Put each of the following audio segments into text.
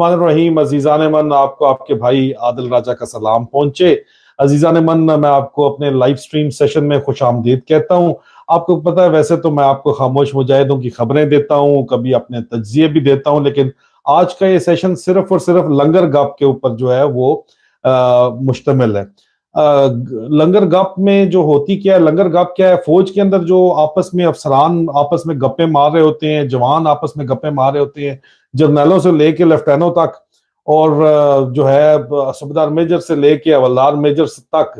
الرحمن الرحیم عزیزان من، آپ کو آپ کے بھائی عادل راجہ کا سلام پہنچے۔ عزیزان من، میں آپ کو اپنے لائیو سٹریم سیشن میں خوش آمدید کہتا ہوں۔ آپ کو پتہ ہے ویسے تو میں آپ کو خاموش مجاہدوں کی خبریں دیتا ہوں، کبھی اپنے تجزیے بھی دیتا ہوں، لیکن آج کا یہ سیشن صرف اور صرف لنگر گپ کے اوپر جو ہے وہ مشتمل ہے۔ لنگر گپ میں جو ہوتی کیا ہے، لنگر گپ کیا ہے؟ فوج کے اندر جو آپس میں افسران آپس میں گپیں مار رہے ہوتے ہیں، جوان آپس میں گپیں مار رہے ہوتے ہیں، جرنیلوں سے لے کے لیفٹینوں تک، اور جو ہے صوبیدار میجر سے لے کے حوالدار میجر تک،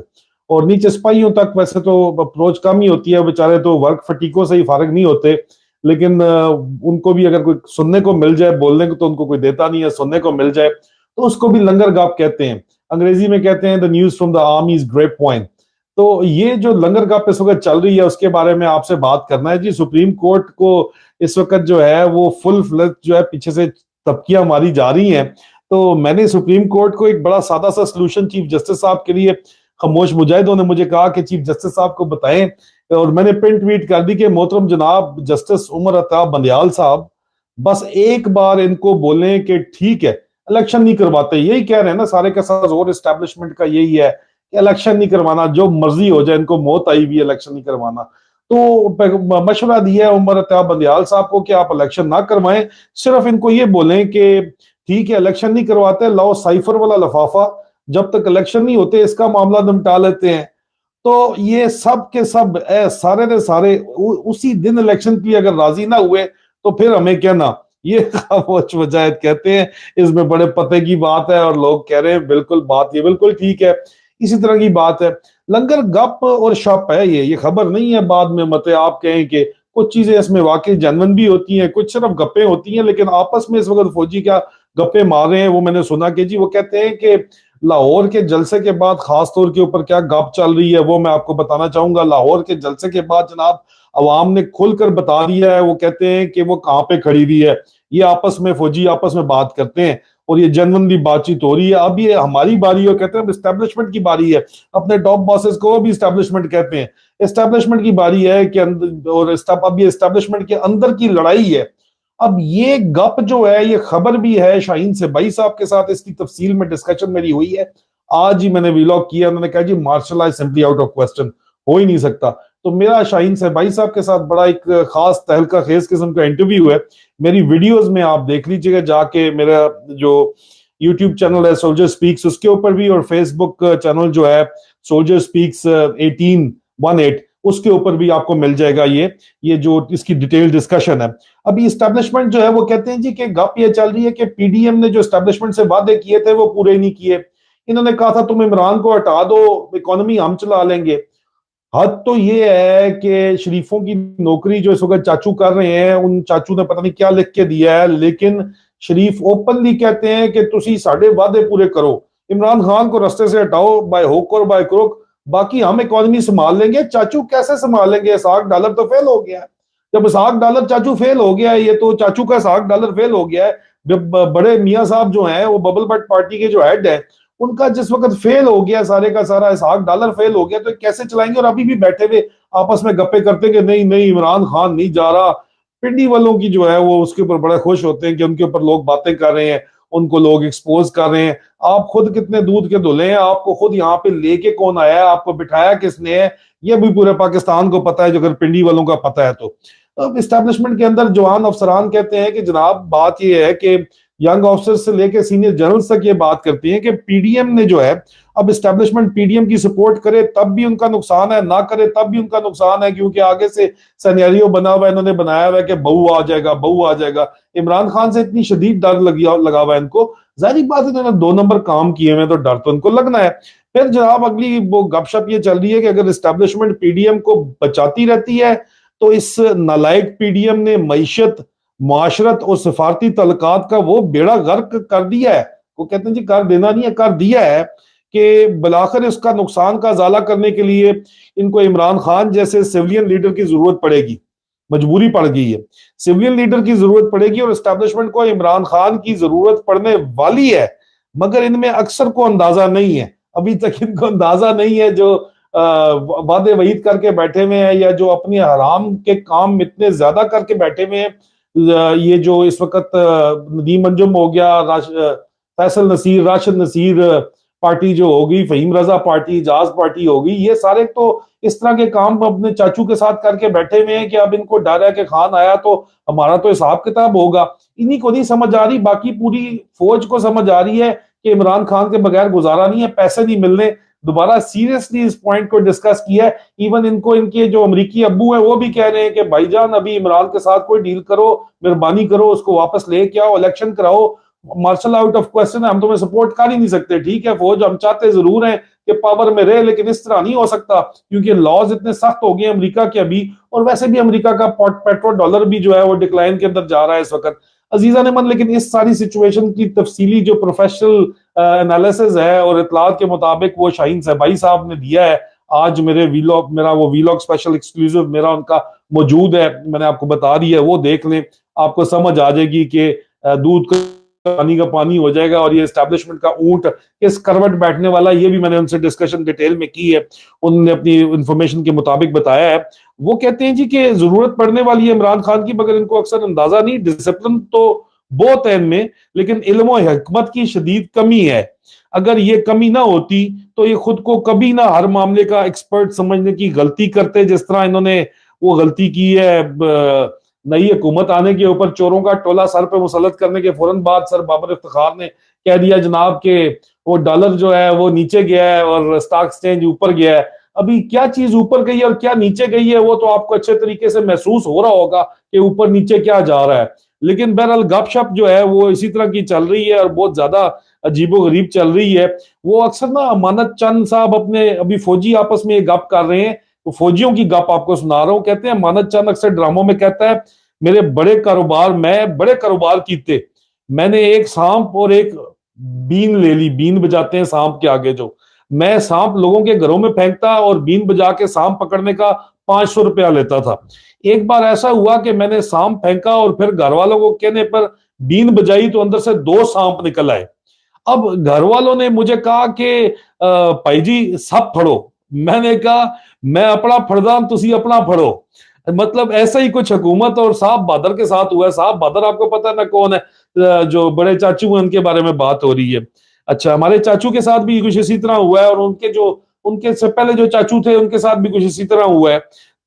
اور نیچے سپاہیوں تک ویسے تو اپروچ کم ہی ہوتی ہے، بیچارے تو ورک فٹیکوں سے ہی فارغ نہیں ہوتے، لیکن ان کو بھی اگر کوئی سننے کو مل جائے، بولنے کو تو ان کو کوئی دیتا نہیں ہے، سننے کو مل جائے تو اس کو بھی لنگر گپ کہتے ہیں۔ انگریزی میں کہتے ہیں the news from the army is great point۔ تو یہ جو لنگر گپ اس وقت چل رہی ہے اس کے بارے میں آپ سے بات کرنا ہے جی۔ سپریم کورٹ کو اس وقت جو ہے وہ فل فلیج جو ہے پیچھے سے تبکیاں ماری جا رہی ہیں، تو میں نے سپریم کورٹ کو ایک بڑا سادہ سا سلوشن چیف جسٹس صاحب کے لیے، خاموش مجاہدوں نے مجھے کہا کہ چیف جسٹس صاحب کو بتائیں، اور میں نے پن ٹویٹ کر دی کہ محترم جناب جسٹس عمر عطا بندیال صاحب، بس ایک بار ان کو بولیں کہ ٹھیک ہے الیکشن نہیں کرواتے، یہی کہہ رہے ہیں نا سارے کا سارا زور اسٹیبلشمنٹ کا یہی ہے کہ الیکشن نہیں کروانا، جو مرضی ہو جائے، ان کو موت آئی ہوئی الیکشن نہیں کروانا۔ تو مشورہ دیا ہے عمر عطا بندیال صاحب کو کہ آپ الیکشن نہ کروائیں، صرف ان کو یہ بولیں کہ ٹھیک ہے الیکشن نہیں کرواتے، لاؤ سائفر والا لفافہ، جب تک الیکشن نہیں ہوتے اس کا معاملہ نمٹا لیتے ہیں۔ تو یہ سب کے سب سارے نے سارے اسی دن الیکشن کی اگر راضی نہ ہوئے تو پھر ہمیں کہنا، یہ خاموش مجاہد کہتے ہیں اس میں بڑے پتے کی بات ہے، اور لوگ کہہ رہے ہیں بالکل بات یہ بالکل ٹھیک ہے، اسی طرح کی بات ہے۔ لنگر گپ اور شپ ہے، یہ خبر نہیں ہے بعد میں مت آپ کہیں کہ کچھ چیزیں اس میں واقعی جنون بھی ہوتی ہیں، کچھ صرف گپیں ہوتی ہیں، لیکن آپس میں اس وقت فوجی کیا گپیں مار رہے ہیں وہ میں نے سنا کہ جی وہ کہتے ہیں کہ لاہور کے جلسے کے بعد خاص طور کے اوپر کیا گپ چل رہی ہے وہ میں آپ کو بتانا چاہوں گا۔ لاہور کے جلسے کے بعد جناب عوام نے کھل کر بتا دیا ہے، وہ کہتے ہیں کہ وہ کہاں پہ کھڑی ہوئی ہے، یہ آپس میں فوجی آپس میں بات کرتے ہیں اور یہ جنرلی بات چیت ہو رہی ہے۔ اب یہ ہماری باری ہے، کہتے ہیں اب اسٹیبلشمنٹ کی باری ہے، اپنے ٹاپ باسز کو بھی اسٹیبلشمنٹ کہتے ہیں، اسٹیبلشمنٹ کی باری ہے کہ اور اب یہ اسٹیبلشمنٹ کے اندر کی لڑائی ہے۔ اب یہ گپ جو ہے یہ خبر بھی ہے شاہین سے بھائی صاحب کے ساتھ، اس کی تفصیل میں ڈسکشن میری ہوئی ہے، آج ہی میں نے ویلاگ کیا، انہوں نے کہا جی martial law simply out of question, ہو ہی نہیں سکتا۔ تو میرا شاہین سے بھائی صاحب کے ساتھ بڑا ایک خاص تہلکہ خیز قسم کا انٹرویو ہے، میری ویڈیوز میں آپ دیکھ لیجئے گا جا کے، میرا جو یوٹیوب چینل ہے سولجر سپیکس اس کے اوپر بھی، اور فیس بک چینل جو ہے سولجر سپیکس 1818 اس کے اوپر بھی آپ کو مل جائے گا یہ جو اس کی ڈیٹیل ڈسکشن ہے۔ ابھی اسٹیبلشمنٹ جو ہے وہ کہتے ہیں جی کہ گپ یہ چل رہی ہے کہ پی ڈی ایم نے جو اسٹیبلشمنٹ سے وعدے کیے تھے وہ پورے نہیں کیے، انہوں نے کہا تھا تم عمران کو ہٹا دو اکانومی ہم چلا لیں گے۔ حد تو یہ ہے کہ شریفوں کی نوکری جو اس وقت چاچو کر رہے ہیں، ان چاچو نے پتہ نہیں کیا لکھ کے دیا ہے، لیکن شریف اوپنلی کہتے ہیں کہ تسی ساڑھے وعدے پورے کرو، عمران خان کو رستے سے ہٹاؤ بائی ہوک اور بائی کروک، باقی ہم اکانومی سنبھال لیں گے۔ چاچو کیسے سنبھال لیں گے؟ اسحاق ڈالر تو فیل ہو گیا ہے۔ جب اسحاق ڈالر چاچو فیل ہو گیا ہے، یہ تو چاچو کا اسحاق ڈالر فیل ہو گیا ہے، جب بڑے میاں صاحب جو ہیں وہ ببل بٹ پارٹی کے جو ہیڈ ہیں ان کا جس وقت فیل ہو گیا سارے کا سارا، اسحاق ڈالر فیل ہو گیا، تو کیسے چلائیں گے؟ اور ابھی بھی بیٹھے ہوئے آپس میں گپے کرتے کہ نہیں نہیں عمران خان نہیں جا رہا۔ پنڈی والوں کی جو ہے وہ اس کے اوپر بڑے خوش ہوتے ہیں کہ ان کے اوپر لوگ باتیں کر رہے ہیں، ان کو لوگ ایکسپوز کر رہے ہیں۔ آپ خود کتنے دودھ کے دھلے ہیں، آپ کو خود یہاں پہ لے کے کون آیا ہے، آپ کو بٹھایا کس نے ہے، یہ بھی پورے پاکستان کو پتا ہے، جو اگر پنڈی والوں کا پتا ہے تو۔ اب اسٹیبلشمنٹ کے اندر جوان افسران کہتے ہیں کہ جناب بات یہ ہے کہ ینگ آفیسر سے لے کے سینئر جنرلز تک یہ بات کرتی ہیں کہ پی ڈی ایم نے جو ہے اب اسٹیبلشمنٹ پی ڈی ایم کی سپورٹ کرے تب بھی ان کا نقصان ہے، نہ کرے تب بھی ان کا نقصان ہے، کیونکہ آگے سے سینیریو بنا ہوا ہے، انہوں نے بنایا ہوا ہے کہ بہو آ جائے گا بہو آ جائے گا۔ عمران خان سے اتنی شدید ڈر لگا ہوا ہے ان کو، ظاہری بات ہے انہوں نے 2 نمبر کام کیے ہوئے تو ڈر تو ان کو لگنا ہے۔ پھر جناب اگلی وہ گپ شپ یہ چل رہی ہے کہ اگر اسٹیبلشمنٹ پی ڈی ایم کو بچاتی رہتی ہے تو اس نالائق پی ڈی ایم نے معیشت، معاشرت اور سفارتی تعلقات کا وہ بیڑا غرق کر دیا ہے۔ وہ کہتے ہیں جی کر دینا نہیں ہے، کر دیا ہے، کہ بلاخر اس کا نقصان کا ازالہ کرنے کے لیے ان کو عمران خان جیسے سیولین لیڈر کی ضرورت پڑے گی، مجبوری پڑ گئی ہے، سیولین لیڈر کی ضرورت پڑے گی، اور اسٹیبلشمنٹ کو عمران خان کی ضرورت پڑنے والی ہے، مگر ان میں اکثر کو اندازہ نہیں ہے، ابھی تک ان کو اندازہ نہیں ہے، جو وعدے وعید کر کے بیٹھے ہوئے ہیں یا جو اپنی حرام کے کام اتنے زیادہ کر کے بیٹھے ہوئے ہیں۔ یہ جو اس وقت ندیم انجم ہو گیا، فیصل نصیر، راشد نصیر پارٹی جو ہوگی، فہیم رضا پارٹی، جاز پارٹی ہوگی، یہ سارے تو اس طرح کے کام اپنے چاچو کے ساتھ کر کے بیٹھے ہوئے ہیں کہ اب ان کو ڈر ہے کہ خان آیا تو ہمارا تو حساب کتاب ہوگا. انہی کو نہیں سمجھ آ رہی، باقی پوری فوج کو سمجھ آ رہی ہے کہ عمران خان کے بغیر گزارا نہیں ہے، پیسے نہیں ملنے. دوبارہ سیریسلی اس پوائنٹ کو ڈسکس کیا ہے. ایون ان کے جو امریکی ابو ہیں وہ بھی کہہ رہے ہیں کہ بھائی جان ابھی عمران کے ساتھ کوئی ڈیل کرو، مہربانی کرو، اس کو واپس لے کے آؤ، الیکشن کراؤ. مارشل آؤٹ آف کوسچن ہے، ہم تمہیں سپورٹ کر ہی نہیں سکتے. ٹھیک ہے فوج ہم چاہتے ضرور ہیں کہ پاور میں رہے، لیکن اس طرح نہیں ہو سکتا کیونکہ لاز اتنے سخت ہو گئے ہیں امریکہ کے ابھی، اور ویسے بھی امریکہ کا پیٹرو ڈالر بھی جو ہے وہ ڈکلائن کے اندر جا رہا ہے اس وقت. عزیزان من، لیکن اس ساری سچویشن کی تفصیلی جو پروفیشنل انالیسز ہے اور اطلاعات کے مطابق وہ شاہین صاحبائی صاحب نے دیا ہے. آج میرا وہ ویلاگ اسپیشل ایکسکلوزیو میرا ان کا موجود ہے، میں نے آپ کو بتا دی ہے، وہ دیکھ لیں، آپ کو سمجھ آ جائے گی کہ دودھ کا پانی کا پانی ہو جائے گا. اور یہ اسٹیبلشمنٹ کا اونٹ کس کروٹ بیٹھنے والا، یہ بھی میں نے ان سے ڈسکشن ڈیٹیل میں کی ہے. انہوں نے اپنی انفارمیشن کے مطابق بتایا ہے. وہ کہتے ہیں جی کہ ضرورت پڑنے والی ہے عمران خان کی، مگر ان کو اکثر اندازہ نہیں، ڈسپلن تو بہت ہے ان میں، لیکن علم و حکمت کی شدید کمی ہے. اگر یہ کمی نہ ہوتی تو یہ خود کو کبھی نہ ہر معاملے کا ایکسپرٹ سمجھنے کی غلطی کرتے، جس طرح انہوں نے وہ غلطی کی ہے نئی حکومت آنے کے اوپر چوروں کا ٹولہ سر پہ مسلط کرنے کے فوراً بعد سر بابر افتخار نے کہہ دیا جناب کہ وہ ڈالر جو ہے وہ نیچے گیا ہے اور سٹاک ایکسچینج اوپر گیا ہے. ابھی کیا چیز اوپر گئی ہے اور کیا نیچے گئی ہے وہ تو آپ کو اچھے طریقے سے محسوس ہو رہا ہوگا کہ اوپر نیچے کیا جا رہا ہے. لیکن بہرحال گپ شپ جو ہے وہ اسی طرح کی چل رہی ہے اور بہت زیادہ عجیب و غریب چل رہی ہے. وہ اکثر نا امانت چند صاحب اپنے ابھی فوجی آپس میں گپ کر رہے ہیں، تو فوجیوں کی گپ آپ کو سنا رہا ہوں. کہتے ہیں امانت چند اکثر ڈراموں میں کہتا ہے میں بڑے کاروبار کیتے، میں نے ایک سانپ اور ایک بین لے لی، بین بجاتے ہیں سانپ کے آگے، جو میں سانپ لوگوں کے گھروں میں پھینکتا اور بین بجا کے سانپ پکڑنے کا 500 روپیہ لیتا تھا. ایک بار ایسا ہوا کہ میں نے سانپ پھینکا اور پھر گھر والوں کو کہنے پر بین بجائی تو اندر سے 2 سانپ نکل آئے. اب گھر والوں نے مجھے کہا کہ بھائی جی سب پھڑو. میں نے کہا میں اپنا پھڑدا تسی اپنا پھڑو. مطلب ایسا ہی کچھ حکومت اور صاحب بہادر کے ساتھ ہوا ہے. صاحب بہادر آپ کو پتا ہے نا کون ہے، جو بڑے چاچو ہیں ان کے بارے میں بات ہو رہی ہے. اچھا ہمارے چاچو کے ساتھ بھی کچھ اسی طرح ہوا ہے، اور ان کے سے پہلے جو چاچو تھے ان کے ساتھ بھی کچھ اسی طرح ہوا ہے.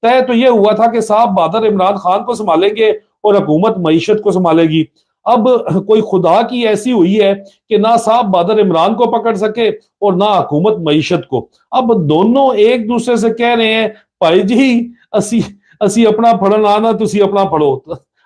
طے تو یہ ہوا تھا کہ صاحب بہادر عمران خان کو سنبھالیں گے اور حکومت معیشت کو سنبھالے گی. اب کوئی خدا کی ایسی ہوئی ہے کہ نہ صاحب بہادر عمران کو پکڑ سکے اور نہ حکومت معیشت کو. اب دونوں ایک دوسرے سے کہہ رہے ہیں بھائی جی اسی اپنا پھڑنا نہ تسی اپنا پھڑو،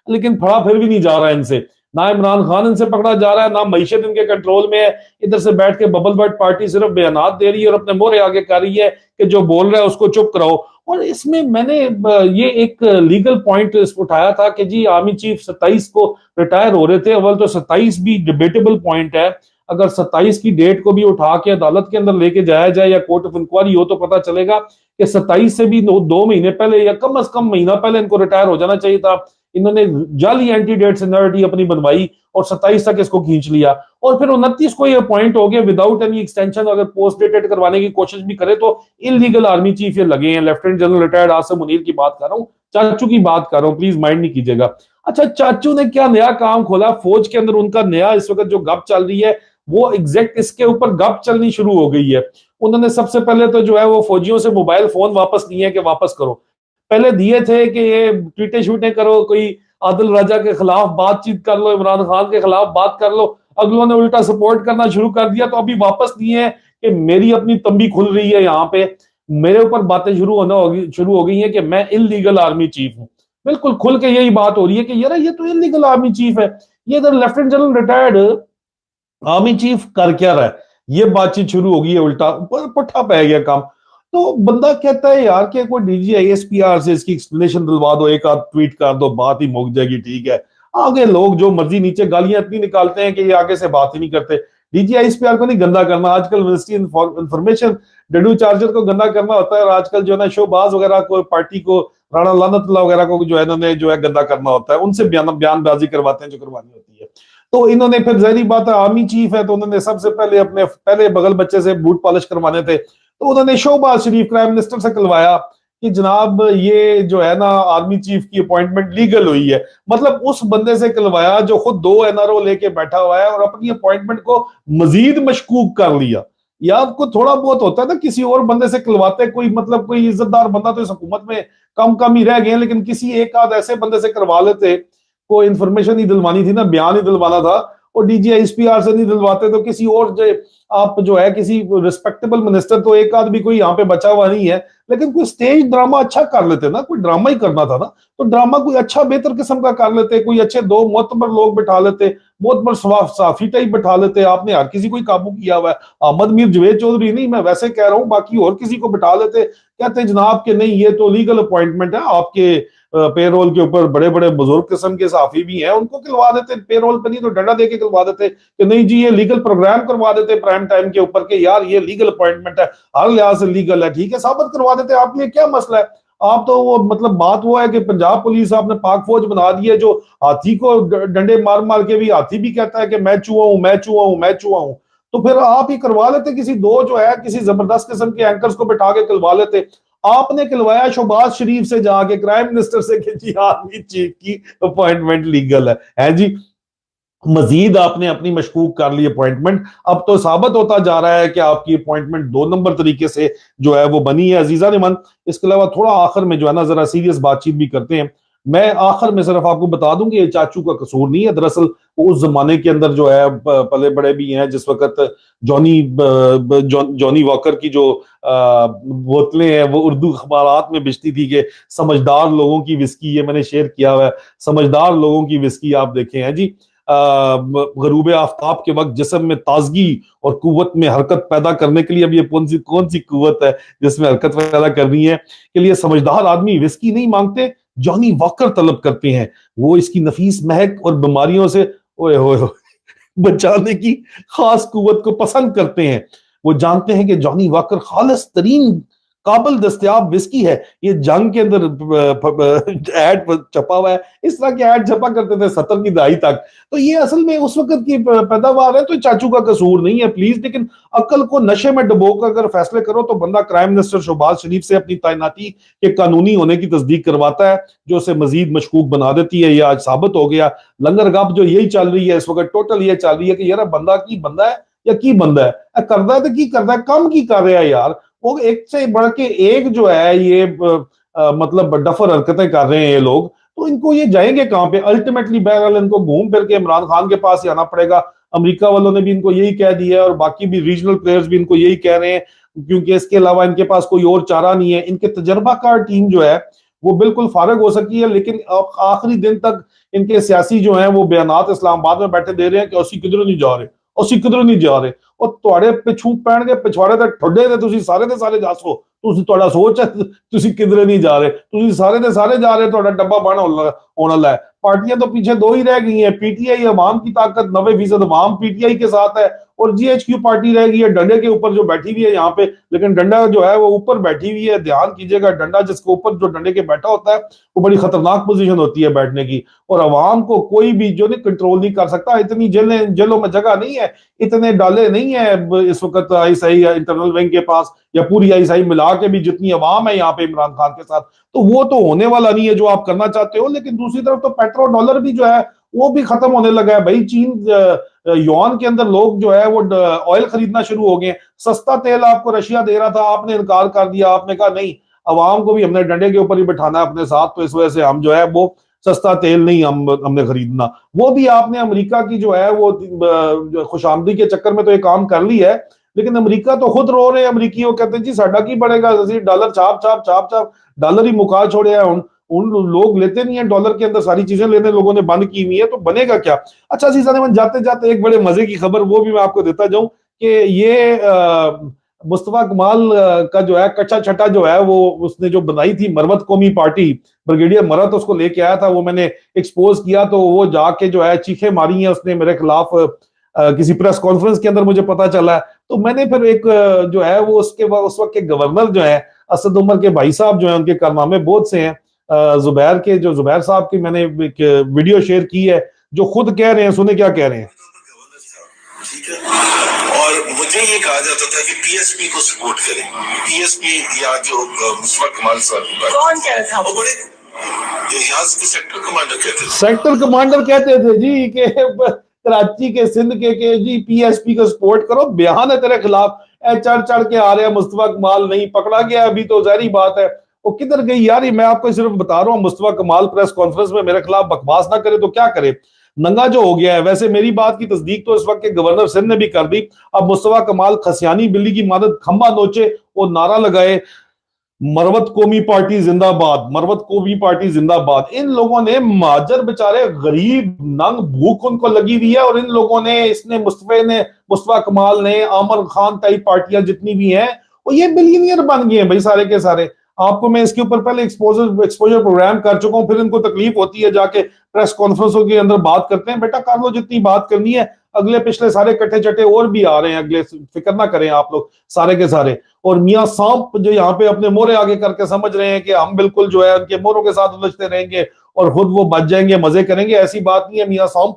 لیکن پھڑا پھر بھی نہیں جا رہا ہے ان سے. نہ عمران خان ان سے پکڑا جا رہا ہے، نہ معیشت ان کے کنٹرول میں ہے. ادھر سے بیٹھ کے ببل بٹ پارٹی صرف بیانات دے رہی ہے اور اپنے مورے آگے کر رہی ہے کہ جو بول رہا ہے اس کو چپ کراؤ. اور اس میں نے یہ ایک لیگل پوائنٹ اٹھایا تھا کہ جی آرمی چیف 27 کو ریٹائر ہو رہے تھے. اول تو 27 بھی ڈیبیٹیبل پوائنٹ ہے. اگر 27 کی ڈیٹ کو بھی اٹھا کے عدالت کے اندر لے کے جایا جائے یا کورٹ آف انکوائری ہو تو پتا چلے گا کہ 27 سے بھی 2 مہینے پہلے یا کم از کم مہینہ پہلے ان کو ریٹائر ہو جانا چاہیے تھا. انہوں نے جعلی اینٹی ڈیٹ سینیورٹی اپنی بنوائی اور 27 تک اس کو کھینچ لیا، اور پھر 29 کو یہ اپوائنٹ ہو گیا وداؤٹ اینی ایکسٹینشن. اگر پوسٹ ڈیٹڈ کروانے کی کوشش بھی کرے تو انلیگل آرمی چیف یہ لگے ہیں. Lieutenant general retired Asim Munir کی بات کر رہا ہوں، چاچو کی بات کر رہا ہوں، پلیز مائنڈ نہیں کیجیے گا. اچھا چاچو نے کیا نیا کام کھولا فوج کے اندر؟ ان کا نیا اس وقت جو گپ چل رہی ہے وہ ایگزیکٹ اس کے اوپر گپ چلنی شروع ہو گئی ہے. انہوں نے سب سے پہلے تو جو ہے وہ فوجیوں سے موبائل فون واپس لیے کہ واپس کرو. پہلے دیے تھے کہ یہ ٹویٹیں شوٹیں کرو، کوئی عادل راجہ کے خلاف بات چیت کر لو، عمران خان کے خلاف بات کر لو. اگلوں نے الٹا سپورٹ کرنا شروع کر دیا. تو ابھی واپس دیے ہیں کہ میری اپنی تمبی کھل رہی ہے، یہاں پہ میرے اوپر باتیں شروع ہو گئی ہیں کہ میں انلیگل آرمی چیف ہوں. بالکل کھل کے یہی بات ہو رہی ہے کہ یار یہ تو انلیگل آرمی چیف ہے. یہ ادھر lieutenant general retired army chief کر کیا رہا ہے؟ یہ بات چیت شروع ہو گئی ہے، الٹا پٹھا پہ گیا کام. تو بندہ کہتا ہے یار کہ کوئی D G I S P R سے اس کی ایکسپلینیشن دلوا دو، ایک آدھ ٹویٹ کر دو، بات ہی مک جائے گی. ٹھیک ہے آگے لوگ جو مرضی نیچے گالیاں اتنی نکالتے ہیں کہ یہ آگے سے بات ہی نہیں کرتے. D G I S P R کو نہیں گندا کرنا، آج کل منسٹری انفارمیشن ڈیڈو چارجر کو گندا کرنا ہوتا ہے، اور آج کل جو ہے نا شو باز وغیرہ کو، پارٹی کو، رانا لعنت اللہ وغیرہ کو جو ہے انہوں نے جو ہے گندا کرنا ہوتا ہے، ان سے بیان بازی کرواتے ہیں جو کروانی ہوتی ہے. تو انہوں نے پھر ظاہری بات ہے آرمی چیف ہے تو انہوں نے سب سے پہلے اپنے بغل بچے سے بوٹ پالش کروانے تھے. تو انہوں نے شہباز شریف پرائم منسٹر سے کلوایا کہ جناب یہ جو ہے نا آرمی چیف کی اپوائنٹمنٹ لیگل ہوئی ہے. مطلب اس بندے سے کلوایا جو خود 2 NRO لے کے بیٹھا ہوا ہے اور اپنی اپوائنٹمنٹ کو مزید مشکوک کر لیا. یا آپ کو تھوڑا بہت ہوتا ہے نا کسی اور بندے سے کلواتے, کوئی مطلب کوئی عزت دار بندہ تو اس حکومت میں کم ہی رہ گئے ہیں, لیکن کسی ایک آدھ ایسے بندے سے کروا لیتے, کوئی انفارمیشن ہی دلوانی تھی نا, بیان ہی دلوانا تھا, اور D G S P R سے نہیں دلواتے تو کسی اور آپ جو ہے کسی ریسپیکٹیبل منسٹر, تو ایک آدھ بھی کوئی یہاں پہ بچا ہوا نہیں ہے, لیکن کوئی سٹیج ڈرامہ اچھا کر لیتے نا, کوئی ڈرامہ ہی کرنا تھا نا, تو ڈرامہ کوئی اچھا بہتر قسم کا کر لیتے, کوئی اچھے 2 معتبر لوگ بٹھا لیتے, معتبر صحافی ٹائپ بٹھا لیتے. آپ نے ہر کسی کو قابو کیا ہوا ہے, احمد میر جوید چودھری نہیں, میں ویسے کہہ رہا ہوں, باقی اور کسی کو بٹھا لیتے, کہتے جناب کہ نہیں یہ تو لیگل اپوائنٹمنٹ ہے, آپ کے پے رول کے اوپر بڑے بڑے بزرگ قسم کے صحافی بھی ہیں, ان کو کلوا دیتے پے رول پہ, نہیں تو ڈنڈا دے کے کلوا دیتے کہ نہیں جی یہ لیگل پروگرام کروا دیتے پرائم ٹائم کے اوپر کہ یار یہ لیگل اپوائنٹمنٹ ہے, ہر لحاظ سے لیگل ہے, ٹھیک ہے ثابت کروا دیتے. آپ کے کیا مسئلہ ہے؟ آپ تو وہ مطلب بات وہ ہے کہ پنجاب پولیس آپ نے پاک فوج بنا دی ہے جو ہاتھی کو ڈنڈے مار مار کے بھی ہاتھی بھی کہتا ہے کہ میں چوہا ہوں, میں چوہا ہوں, میں چوہا ہوں. تو پھر آپ ہی کروا لیتے, کسی 2 جو ہے کسی زبردست قسم کے اینکرز کو بٹھا کے کلوا لیتے. آپ نے کلوایا شہباز شریف سے جا کے, پرائم منسٹر سے, کہ جی آرمی چیف کی اپوائنٹمنٹ لیگل ہے جی. مزید آپ نے اپنی مشکوک کر لی اپوائنٹمنٹ. اب تو ثابت ہوتا جا رہا ہے کہ آپ کی اپوائنٹمنٹ 2 نمبر طریقے سے جو ہے وہ بنی ہے. عزیزان من, اس کے علاوہ تھوڑا آخر میں جو ہے نا ذرا سیریس بات چیت بھی کرتے ہیں. میں آخر میں صرف آپ کو بتا دوں کہ یہ چاچو کا قصور نہیں ہے, دراصل اس زمانے کے اندر جو ہے پلے بڑے بھی ہیں جس وقت جونی واکر کی جو بوتلیں ہیں وہ اردو اخبارات میں بچتی تھی کہ سمجھدار لوگوں کی وسکی, یہ میں نے شیئر کیا ہوا ہے, سمجھدار لوگوں کی وسکی آپ دیکھیں ہیں جی. غروب آفتاب کے وقت جسم میں تازگی اور قوت میں حرکت پیدا کرنے کے لیے, اب یہ کون سی قوت ہے جس میں حرکت پیدا کرنی ہے, کے لیے سمجھدار آدمی وسکی نہیں مانگتے, جونی واکر طلب کرتے ہیں. وہ اس کی نفیس مہک اور بیماریوں سے اوئے ہوئے بچانے کی خاص قوت کو پسند کرتے ہیں. وہ جانتے ہیں کہ جونی واکر خالص ترین قابل دستیاب وسکی ہے. یہ جنگ کے اندر ایڈ چھپا ہوا ہے, اس طرح کے ایڈ چھپا کرتے تھے 70 کی دہائی تک. تو یہ اصل میں اس وقت کی پیداوار ہے, تو چاچو کا قصور نہیں ہے پلیز. لیکن عقل کو نشے میں ڈبو کر اگر فیصلے کرو تو بندہ کرائم منسٹر شہباز شریف سے اپنی تعیناتی کے قانونی ہونے کی تصدیق کرواتا ہے, جو اسے مزید مشکوک بنا دیتی ہے. یہ آج ثابت ہو گیا. لنگر گپ جو یہی چل رہی ہے اس وقت, ٹوٹل یہ چل رہی ہے کہ یار بندہ کی بندہ ہے یا کی بندہ ہے, کردا ہے تو کی کردا ہے, کم کی کر رہا ہے یار. وہ ایک سے بڑھ کے ایک جو ہے یہ مطلب ڈفر حرکتیں کر رہے ہیں یہ لوگ, تو ان کو یہ جائیں گے کہاں پہ؟ الٹیمیٹلی بہرحال ان کو گھوم پھر کے عمران خان کے پاس ہی آنا پڑے گا. امریکہ والوں نے بھی ان کو یہی کہہ دیا ہے, اور باقی بھی ریجنل پلیئرز بھی ان کو یہی کہہ رہے ہیں, کیونکہ اس کے علاوہ ان کے پاس کوئی اور چارہ نہیں ہے. ان کے تجربہ کار ٹیم جو ہے وہ بالکل فارغ ہو سکی ہے, لیکن آخری دن تک ان کے سیاسی جو ہیں وہ بیانات اسلام آباد میں بیٹھے دے رہے ہیں کہ اسی کدھر نہیں جا رہے, اسی کدھر نہیں جا رہے, اور تواڈے پچھو پہن کے پچھواڑے تے ٹھڈے تے تسی سارے دے سارے جاسو, تسی تواڈا سوچ ہے تسی کدھر نہیں جا رہے, تسی سارے دے سارے جا رہے, تواڈا ڈبہ بند ہونا والا ہے. پارٹیاں تو پیچھے 2 ہی رہ گئی ہیں, پی ٹی آئی عوام کی طاقت 90% عوام پی ٹی آئی کے ساتھ ہے, اور جی ایچ کیو پارٹی رہ گئی ہے ڈنڈے کے اوپر جو بیٹھی ہوئی ہے یہاں پہ, لیکن ڈنڈا جو ہے وہ اوپر بیٹھی ہوئی ہے. دھیان کیجئے گا, ڈنڈا جس کے اوپر جو ڈنڈے کے بیٹھا ہوتا ہے وہ بڑی خطرناک پوزیشن ہوتی ہے بیٹھنے کی, اور عوام کو کوئی بھی جو نہیں کنٹرول نہیں کر سکتا. اتنی جیلوں میں جگہ نہیں ہے, اتنے ڈالے نہیں ہیں اس وقت I S I internal wing کے پاس, یا پوری آئی ایس آئی ملا کے بھی جتنی عوام ہے یہاں پہ عمران خان کے ساتھ, تو وہ تو ہونے والا نہیں ہے جو آپ کرنا چاہتے ہو. لیکن دوسری طرف تو پیٹرو ڈالر بھی جو ہے وہ بھی ختم ہونے لگا ہے بھائی. چین یوان کے اندر لوگ جو ہے وہ آئل خریدنا شروع ہو گئے. سستا تیل آپ کو رشیا دے رہا تھا, آپ نے انکار کر دیا, آپ نے کہا نہیں عوام کو بھی ہم نے ڈنڈے کے اوپر ہی بٹھانا ہے اپنے ساتھ, تو اس وجہ سے ہم جو ہے وہ سستا تیل نہیں ہم نے خریدنا. وہ بھی آپ نے امریکہ کی جو ہے وہ خوش آمدی کے چکر میں تو یہ کام کر لی ہے, لیکن امریکہ تو خود رو رہے ہیں. امریکی وہ کہتے ہیں جی ساڈا کی بڑھے گا, ڈالر چھاپ چھاپ چھاپ چھاپ ڈالر ہی مکا چھوڑے ہیں. ان لوگ لیتے نہیں ہیں ڈالر کے اندر, ساری چیزیں لینے لوگوں نے بند کی ہوئی ہے, تو بنے گا کیا؟ اچھا عزیزان جاتے جاتے ایک بڑے مزے کی خبر وہ بھی میں آپ کو دیتا جاؤں کہ یہ مصطفیٰ کمال کا جو ہے کچا چھٹا جو ہے وہ اس نے جو بنائی تھی مرمت قومی پارٹی, بریگیڈیئر مرت اس کو لے کے آیا تھا, وہ میں نے ایکسپوز کیا, تو وہ جا کے جو ہے چیخیں ماری ہیں اس نے میرے خلاف کسی پریس کانفرنس کے اندر, مجھے پتا چلا ہے. تو میں نے پھر ایک جو ہے وہ اس وقت کے گورنر جو ہے اسد عمر کے بھائی صاحب جو ہیں, ان کے کارنامے بہت سے ہیں, زبیر صاحب کی میں نے ایک ویڈیو شیئر کی ہے جو خود کہہ رہے ہیں, سنیں کیا کہہ رہے ہیں. ٹھیک ہے، اور مجھے یہ کہا جاتا تھا کہ پی ایس پی کو سپورٹ کریں. پی ایس پی یا جو مصطفیٰ کمال صاحب کون کہہ رہا تھا، وہ بڑے یہاں سے سیکٹر کمانڈر کہتے تھے. سیکٹر کمانڈر کہتے تھے جی کہ کراچی کے سندھ کے کہ جی پی ایس پی کو سپورٹ کرو، بیان ہے تیرے خلاف، اے چڑھ چڑھ کے آ رہے ہیں مصطفیٰ کمال نہیں پکڑا گیا ابھی تو ظاہری بات ہے وہ کدھر گئی یار. میں آپ کو صرف بتا رہا ہوں مصطفیٰ کمال پریس کانفرنس میں میرے خلاف بکواس نہ کرے تو کیا کرے، ننگا جو ہو گیا ہے. ویسے میری بات کی تصدیق تو اس وقت کے گورنر سندھ نے بھی کر دی. اب مصطفیٰ کمال خسیانی بلی کی مانند کھمبا نوچے وہ نعرہ لگائے مروت قومی پارٹی زندہ باد، مروت قومی پارٹی زندہ باد. ان لوگوں نے مہاجر بےچارے غریب ننگ بھوک ان کو لگی ہوئی ہے، اور ان لوگوں نے مصطفیٰ کمال نے عامر خان ٹائپ پارٹیاں جتنی بھی ہیں وہ یہ بلینئر بن گئے ہیں بھائی سارے کے سارے. آپ کو میں اس کے اوپر پہلے ایکسپوجر پروگرام کر چکا ہوں. پھر ان کو تکلیف ہوتی ہے جا کے پریس کانفرنسوں کے اندر بات کرتے ہیں. بیٹا کر لو جتنی بات کرنی ہے، اگلے پچھلے سارے کٹے چٹے اور بھی آ رہے ہیں اگلے، فکر نہ کریں آپ لوگ سارے کے سارے. اور میاں سانپ جو یہاں پہ اپنے مورے آگے کر کے سمجھ رہے ہیں کہ ہم بالکل جو ہے ان کے موروں کے ساتھ الجھتے رہیں گے اور خود وہ بچ جائیں گے، مزے کریں گے، ایسی بات نہیں ہے میاں سانپ.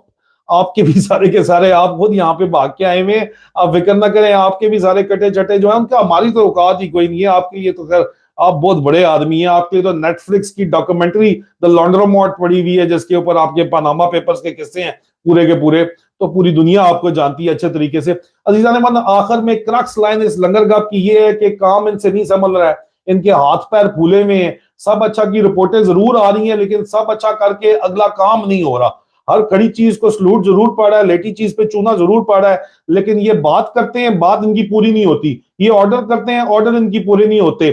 آپ کے بھی سارے کے سارے آپ خود یہاں پہ بھاگ کے آئے ہوئے ہیں، آپ فکر نہ کریں. آپ کے بھی سارے کٹے چٹے جو ہیں ان کا ہماری تو اوقات ہی کوئی نہیں ہے. آپ کے لیے تو خیر آپ بہت بڑے آدمی ہیں. آپ کے لیے تو نیٹ فلکس کی ڈاکومنٹری دا لانڈروماٹ پڑی ہوئی ہے جس کے اوپر آپ کے پاناما پیپرز کے قصے ہیں پورے کے پورے، تو پوری دنیا آپ کو جانتی ہے اچھے طریقے سے. عزیزان من، آخر میں کرکس لائن اس لنگر گپ کی یہ ہے کہ کام ان سے نہیں سنبھل رہا ہے، ان کے ہاتھ پیر پھولے ہوئے ہیں. سب اچھا کی رپورٹیں ضرور آ رہی ہیں لیکن سب اچھا کر کے اگلا کام نہیں ہو رہا. ہر کھڑی چیز کو سلوٹ ضرور پڑ رہا ہے، لیٹی چیز پہ چونا ضرور پڑ رہا ہے، لیکن یہ بات کرتے ہیں بات ان کی پوری نہیں ہوتی. یہ آرڈر کرتے ہیں آرڈر ان کی پورے نہیں ہوتے.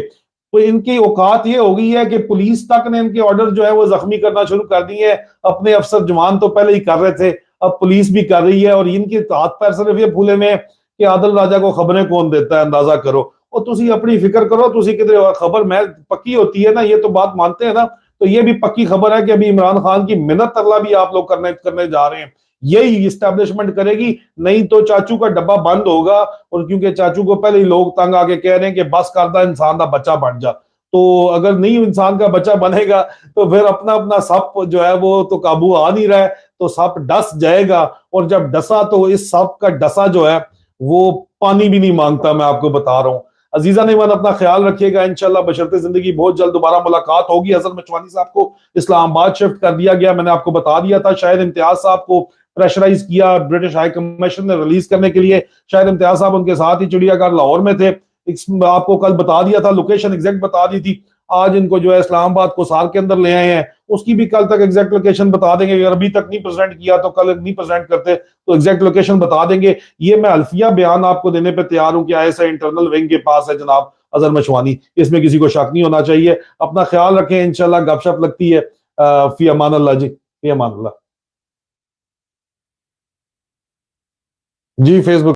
تو ان کی اوقات یہ ہو گئی ہے کہ پولیس تک نے ان کے آرڈر جو ہے وہ زخمی کرنا شروع کر دی ہے. اپنے افسر جوان تو پہلے ہی کر رہے تھے، اب پولیس بھی کر رہی ہے. اور ان کے ہاتھ پیر صرف یہ پھولے میں کہ عادل راجہ کو خبریں کون دیتا ہے اندازہ کرو. اور تسی اپنی فکر کرو، تسی کدھر خبر میں پکی ہوتی ہے نا، یہ تو بات مانتے ہیں نا، تو یہ بھی پکی خبر ہے کہ ابھی عمران خان کی منت ترلا بھی آپ لوگ کرنے جا رہے ہیں. یہی اسٹیبلشمنٹ کرے گی، نہیں تو چاچو کا ڈبہ بند ہوگا. اور کیونکہ چاچو کو پہلے ہی لوگ تنگ آ کے کہہ رہے ہیں کہ بس کردہ انسان دا بچہ بن جا، تو اگر نہیں انسان کا بچہ بنے گا تو پھر اپنا اپنا سپ جو ہے وہ تو قابو آ نہیں رہا ہے، تو سپ ڈس جائے گا. اور جب ڈسا تو اس سپ کا ڈسا جو ہے وہ پانی بھی نہیں مانگتا، میں آپ کو بتا رہا ہوں. عزیزان ایمان اپنا خیال رکھیے گا، انشاءاللہ بشرط زندگی بہت جلد دوبارہ ملاقات ہوگی. حسن مچوانی صاحب کو اسلام آباد شفٹ کر دیا گیا، میں نے آپ کو بتا دیا تھا. شاید امتیاز صاحب کو پریشرائز کیا برٹش ہائی کمیشن نے ریلیز کرنے کے لیے. شاید امتیاز صاحب ان کے ساتھ ہی چڑیا گھر لاہور میں تھے. آپ کو کل بتا دیا تھا، لوکیشن ایگزیکٹ بتا دی تھی. آج ان کو جو ہے اسلام آباد کو سار کے اندر لے آئے ہیں، اس کی بھی کل تک ایگزیکٹ لوکیشن بتا دیں گے. اگر ابھی تک نہیں پریزنٹ کیا تو کل نہیں پریزنٹ کرتے تو ایگزیکٹ لوکیشن بتا دیں گے. یہ میں الفیہ بیان آپ کو دینے پہ تیار ہوں کہ ایسا انٹرنل ونگ کے پاس ہے جناب اظہر مشوانی، اس میں کسی کو شک نہیں ہونا چاہیے. اپنا خیال رکھیں، انشاءاللہ گپ شپ لگتی ہے. فی امان اللہ جی، فی امان اللہ جی. فیس بک